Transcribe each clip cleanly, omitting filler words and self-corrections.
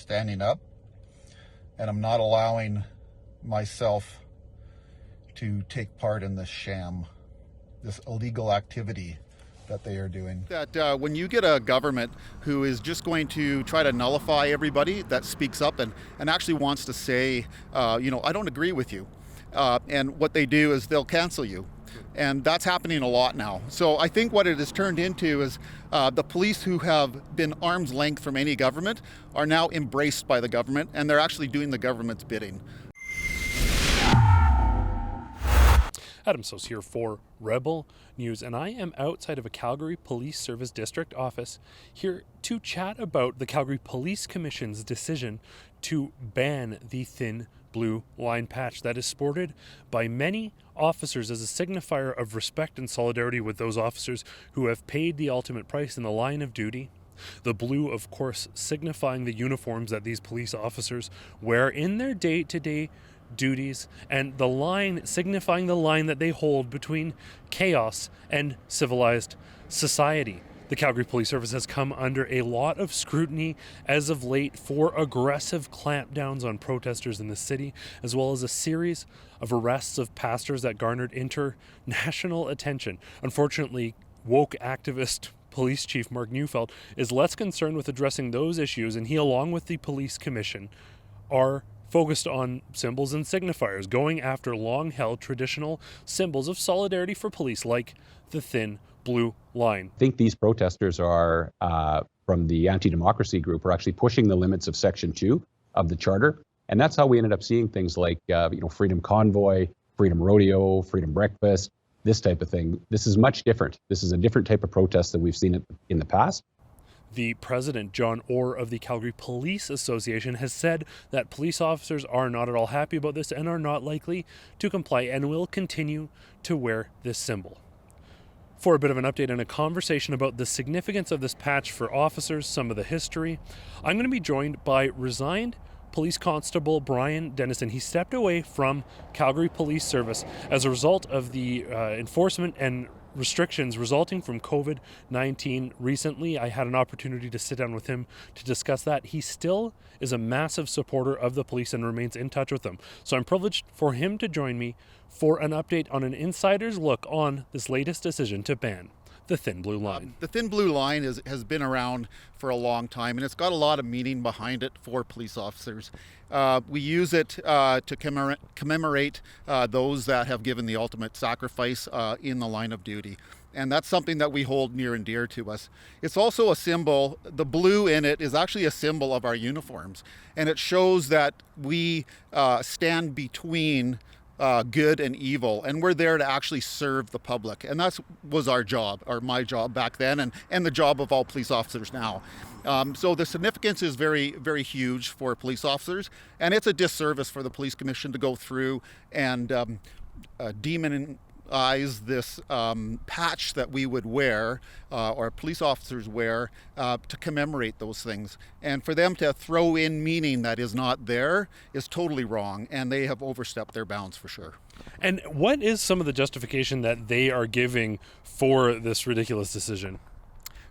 standing up, and I'm not allowing myself to take part in this sham, this illegal activity that they are doing. That when you get a government who is just going to try to nullify everybody that speaks up and actually wants to say, I don't agree with you. And what they do is they'll cancel you. And that's happening a lot now. So I think what it has turned into is the police who have been arm's length from any government are now embraced by the government, and they're actually doing the government's bidding. Adam Soos here for Rebel News, and I am outside of a Calgary Police Service District office here to chat about the Calgary Police Commission's decision to ban the thin blue line patch that is sported by many officers as a signifier of respect and solidarity with those officers who have paid the ultimate price in the line of duty. The blue, of course, signifying the uniforms that these police officers wear in their day-to-day duties, and the line signifying the line that they hold between chaos and civilized society. The Calgary Police Service has come under a lot of scrutiny as of late for aggressive clampdowns on protesters in the city, as well as a series of arrests of pastors that garnered international attention. Unfortunately, woke activist Police Chief Mark Neufeld is less concerned with addressing those issues, and he, along with the Police Commission, are focused on symbols and signifiers, going after long-held traditional symbols of solidarity for police, like the thin blue line. I think these protesters are, from the anti-democracy group, are actually pushing the limits of Section 2 of the Charter. And that's how we ended up seeing things like, Freedom Convoy, Freedom Rodeo, Freedom Breakfast, this type of thing. This is much different. This is a different type of protest than we've seen in the past. The president, John Orr of the Calgary Police Association, has said that police officers are not at all happy about this and are not likely to comply and will continue to wear this symbol. For a bit of an update and a conversation about the significance of this patch for officers, some of the history, I'm going to be joined by resigned Police Constable Brian Denison. He stepped away from Calgary Police Service as a result of the enforcement and restrictions resulting from COVID-19 recently. I had an opportunity to sit down with him to discuss that. He still is a massive supporter of the police and remains in touch with them. So I'm privileged for him to join me for an update on an insider's look on this latest decision to ban the thin blue line. The thin blue line has been around for a long time, and it's got a lot of meaning behind it for police officers. We use it to commemorate those that have given the ultimate sacrifice in the line of duty. And that's something that we hold near and dear to us. It's also a symbol. The blue in it is actually a symbol of our uniforms, and it shows that we stand between good and evil, and we're there to actually serve the public, and that was our job, or my job back then, and the job of all police officers now. So the significance is very, very huge for police officers, and it's a disservice for the Police Commission to go through and demonize this patch that we would wear, or police officers wear, to commemorate those things. And for them to throw in meaning that is not there is totally wrong, and they have overstepped their bounds for sure. And what is some of the justification that they are giving for this ridiculous decision?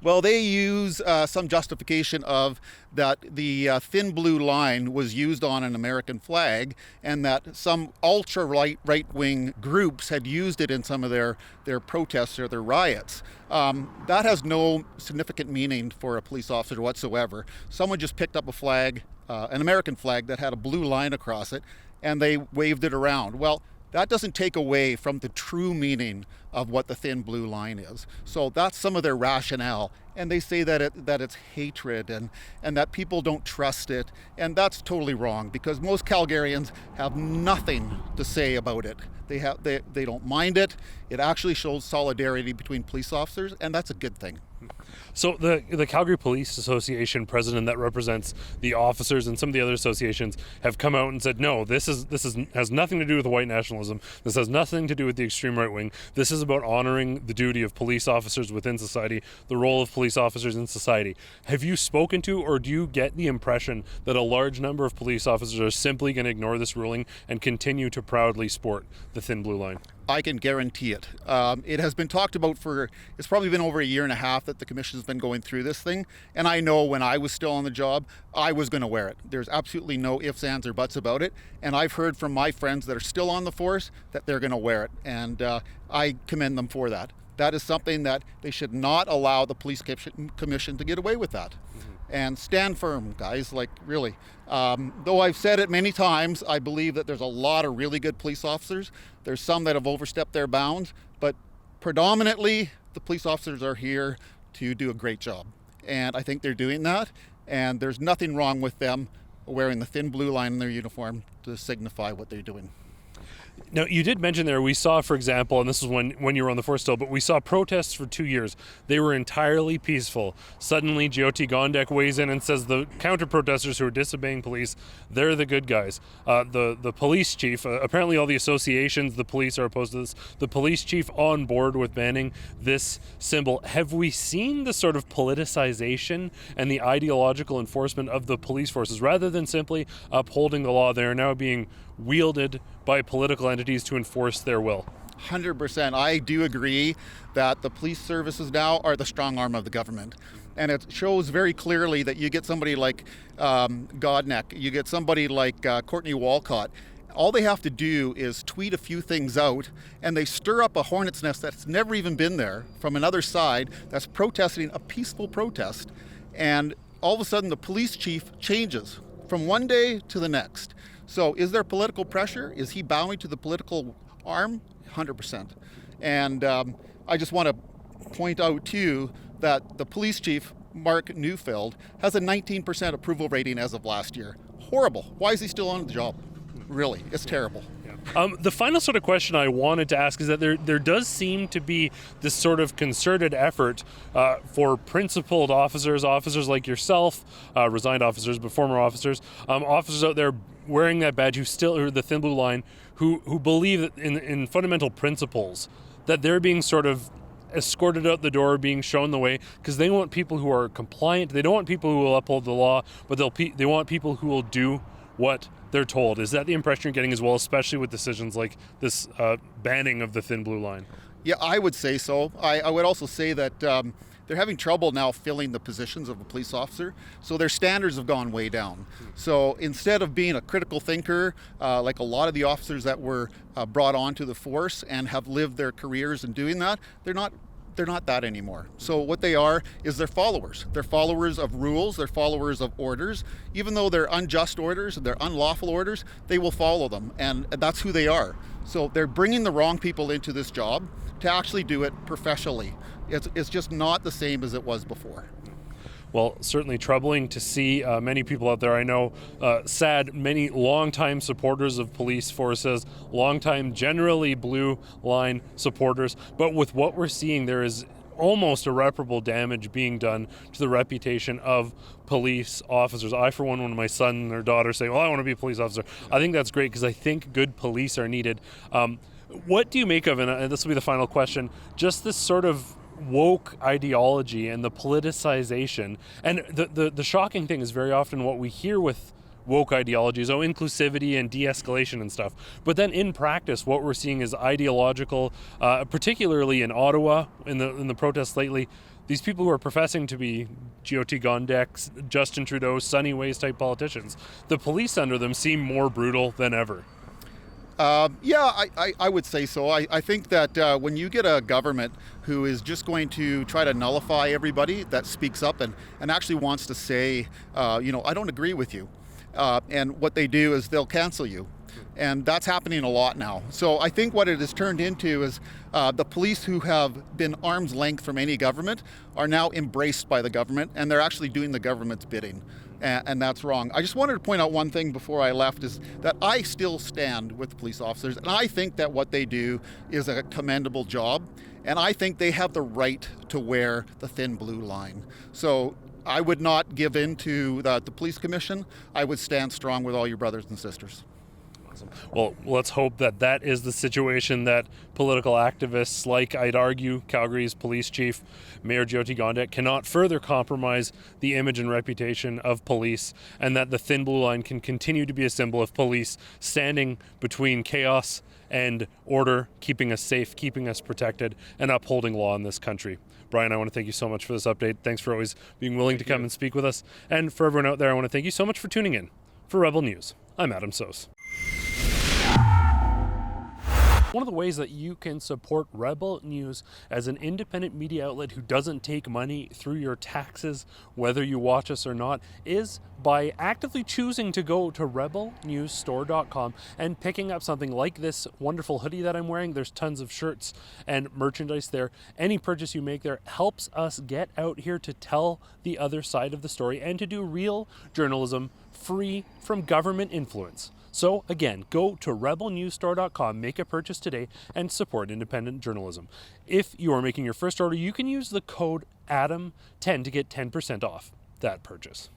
Well, they use some justification of that the thin blue line was used on an American flag, and that some right-wing groups had used it in some of their protests or their riots. That has no significant meaning for a police officer whatsoever. Someone just picked up a flag, an American flag that had a blue line across it, and they waved it around. Well, that doesn't take away from the true meaning of what the thin blue line is. So that's some of their rationale. And they say that it's hatred and that people don't trust it. And that's totally wrong, because most Calgarians have nothing to say about it. They don't mind it. It actually shows solidarity between police officers, and that's a good thing. So the Calgary Police Association president that represents the officers and some of the other associations have come out and said, no, this has nothing to do with white nationalism. This has nothing to do with the extreme right wing. This is about honoring the duty of police officers within society, the role of police officers in society. Have you spoken to, or do you get the impression that a large number of police officers are simply going to ignore this ruling and continue to proudly sport the thin blue line? I can guarantee it. It has been talked about it's probably been over a year and a half that the commission has been going through this thing. And I know when I was still on the job, I was going to wear it. There's absolutely no ifs, ands, or buts about it. And I've heard from my friends that are still on the force that they're going to wear it. And I commend them for that. That is something that they should not allow the police commission to get away with that. And stand firm, guys, like really. Though I've said it many times, I believe that there's a lot of really good police officers. There's some that have overstepped their bounds, but predominantly the police officers are here to do a great job. And I think they're doing that. And there's nothing wrong with them wearing the thin blue line in their uniform to signify what they're doing. Now, you did mention there, we saw, for example, and this is when you were on the force still, but we saw protests for 2 years. They were entirely peaceful. Suddenly, GOT Gondek weighs in and says the counter-protesters who are disobeying police, they're the good guys. The police chief, apparently all the associations, the police are opposed to this, the police chief on board with banning this symbol. Have we seen the sort of politicization and the ideological enforcement of the police forces? Rather than simply upholding the law, they are now being wielded by political entities to enforce their will. 100%. I do agree that the police services now are the strong arm of the government. And it shows very clearly that you get somebody like Godneck, you get somebody like Courtney Walcott. All they have to do is tweet a few things out, and they stir up a hornet's nest that's never even been there from another side that's protesting a peaceful protest. And all of a sudden, the police chief changes from one day to the next. So is there political pressure? Is he bowing to the political arm? 100%. And I just want to point out too that the police chief, Mark Neufeld, has a 19% approval rating as of last year. Horrible. Why is he still on the job? Really, it's terrible. The final sort of question I wanted to ask is that there does seem to be this sort of concerted effort for principled officers like yourself, resigned officers, but former officers, officers out there wearing that badge who still are the thin blue line, who believe in fundamental principles, that they're being sort of escorted out the door, being shown the way, because they want people who are compliant. They don't want people who will uphold the law, but they want people who will do what they're told. Is that the impression you're getting as well, especially with decisions like this banning of the thin blue line? Yeah, I would say so. I would also say that they're having trouble now filling the positions of a police officer, so their standards have gone way down. So instead of being a critical thinker, like a lot of the officers that were brought onto the force and have lived their careers in doing that, they're not that anymore. So what they are is they're followers. They're followers of rules, they're followers of orders. Even though they're unjust orders, they're unlawful orders, they will follow them, and that's who they are. So they're bringing the wrong people into this job to actually do it professionally. It's just not the same as it was before. Well, certainly troubling to see many people out there. I know, sad, many longtime supporters of police forces, longtime generally blue line supporters. But with what we're seeing, there is almost irreparable damage being done to the reputation of police officers. I, for one, when my son or daughter say, well, I want to be a police officer, I think that's great because I think good police are needed. What do you make of, and this will be the final question, just this sort of woke ideology and the politicization? And the shocking thing is very often what we hear with woke ideologies, inclusivity and de-escalation and stuff. But then in practice, what we're seeing is ideological, particularly in Ottawa, in the protests lately, these people who are professing to be GOT Gondek's, Justin Trudeau, Sunny Ways type politicians, the police under them seem more brutal than ever. I would say so. I think that when you get a government who is just going to try to nullify everybody that speaks up and actually wants to say, I don't agree with you. And what they do is they'll cancel you. And that's happening a lot now. So I think what it has turned into is the police who have been arm's length from any government are now embraced by the government, and they're actually doing the government's bidding. And that's wrong. I just wanted to point out one thing before I left, is that I still stand with police officers, and I think that what they do is a commendable job, and I think they have the right to wear the thin blue line. So I would not give in to the police commission. I would stand strong with all your brothers and sisters. Well, let's hope that is the situation that political activists like, I'd argue, Calgary's police chief, Mayor GOT Gondek, cannot further compromise the image and reputation of police, and that the thin blue line can continue to be a symbol of police standing between chaos and order, keeping us safe, keeping us protected, and upholding law in this country. Brian, I want to thank you so much for this update. Thanks for always being willing to come and speak with us. And for everyone out there, I want to thank you so much for tuning in. For Rebel News, I'm Adam Soos. One of the ways that you can support Rebel News as an independent media outlet who doesn't take money through your taxes, whether you watch us or not, is by actively choosing to go to rebelnewsstore.com and picking up something like this wonderful hoodie that I'm wearing. There's tons of shirts and merchandise there. Any purchase you make there helps us get out here to tell the other side of the story and to do real journalism free from government influence. So again, go to rebelnewsstore.com, make a purchase today, and support independent journalism. If you are making your first order, you can use the code ADAM10 to get 10% off that purchase.